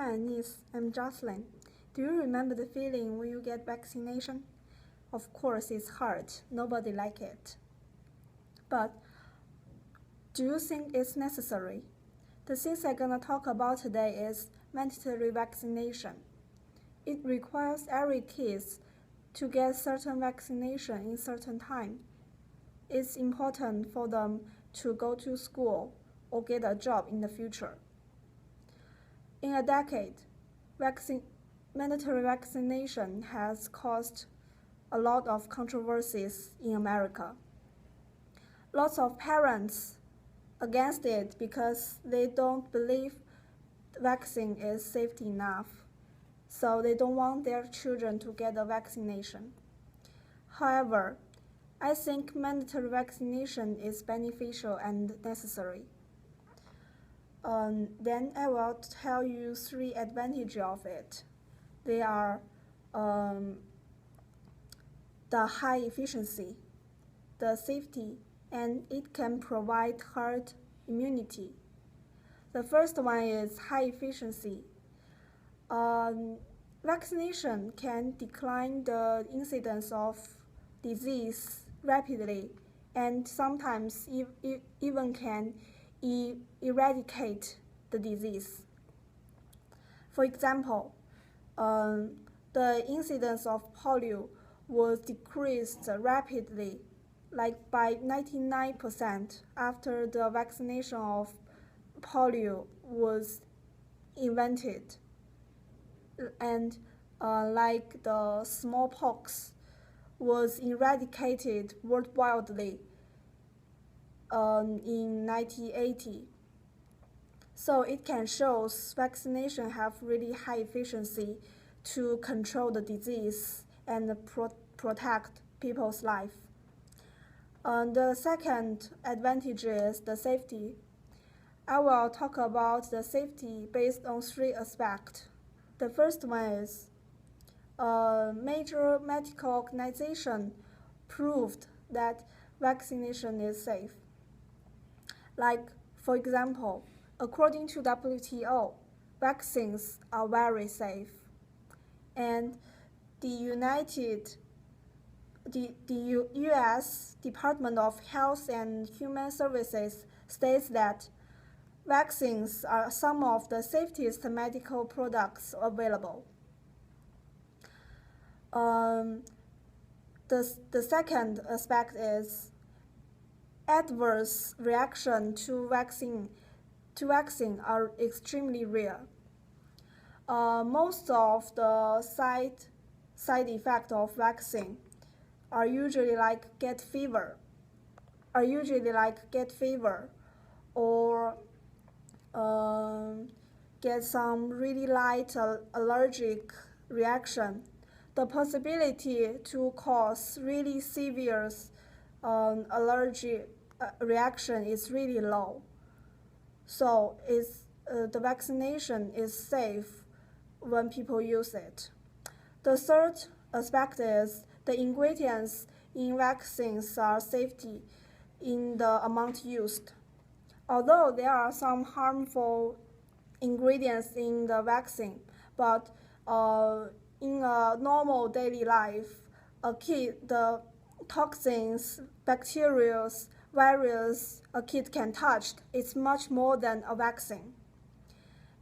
Hi, Anis. I'm Jocelyn. Do you remember the feeling when you get vaccination? Of course, it's hard. Nobody like it. But do you think it's necessary? The things I'm gonna talk about today is mandatory vaccination. It requires every kid to get certain vaccination in certain time. It's important for them to go to school or get a job in the future. In a decade, mandatory vaccination has caused a lot of controversies in America. Lots of parents against it because they don't believe the vaccine is safety enough, so they don't want their children to get a vaccination. However, I think mandatory vaccination is beneficial and necessary. Then I will tell you 3 advantages of it. They are the high efficiency, the safety, and it can provide herd immunity. The first one is high efficiency. Vaccination can decline the incidence of disease rapidly and sometimes even can eradicate the disease. For example, the incidence of polio was decreased rapidly, like by 99% after the vaccination of polio was invented. And like the smallpox was eradicated worldwide in 1980. So it can show vaccination have really high efficiency to control the disease and protect people's life. The second advantage is the safety. I will talk about the safety based on 3 aspects. The first one is major medical organization proved that vaccination is safe. Like, for example, according to WTO, vaccines are very safe. And the U.S. Department of Health and Human Services states that vaccines are some of the safest medical products available. The second aspect is adverse reaction to vaccine are extremely rare. Most of the side effects of vaccine are usually like get fever, or get some really light allergic reaction. The possibility to cause really severe allergy reaction is really low. So the vaccination is safe when people use it. The third aspect is the ingredients in vaccines are safety in the amount used. Although there are some harmful ingredients in the vaccine, but in a normal daily life, the toxins, bacteria, virus a kid can touch, it's much more than a vaccine.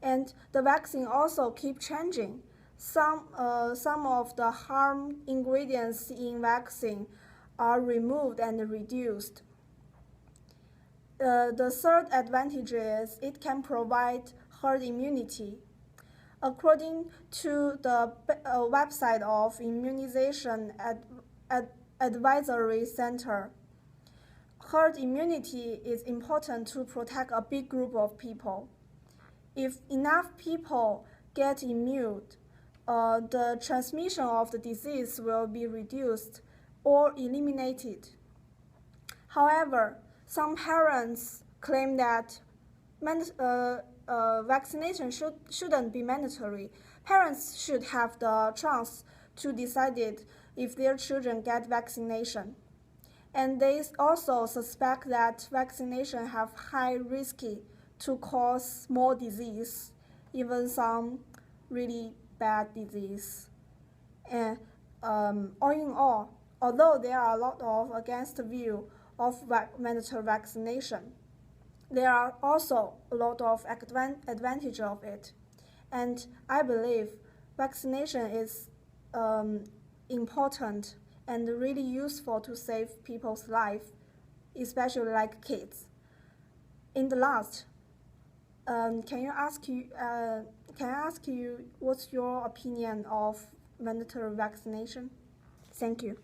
And the vaccine also keep changing. Some of the harm ingredients in vaccine are removed and reduced. The third advantage is it can provide herd immunity. According to the website of Immunization Advisory Center, herd immunity is important to protect a big group of people. If enough people get immune, the transmission of the disease will be reduced or eliminated. However, some parents claim that vaccination shouldn't be mandatory. Parents should have the chance to decide if their children get vaccination. And they also suspect that vaccination have high risk to cause more disease even some really bad disease. And all in all, although there are a lot of against view of mandatory vaccination, there are also a lot of advantage of it. And I believe vaccination is important and really useful to save people's life, especially like kids. In the last, can I ask you what's your opinion of mandatory vaccination? Thank you.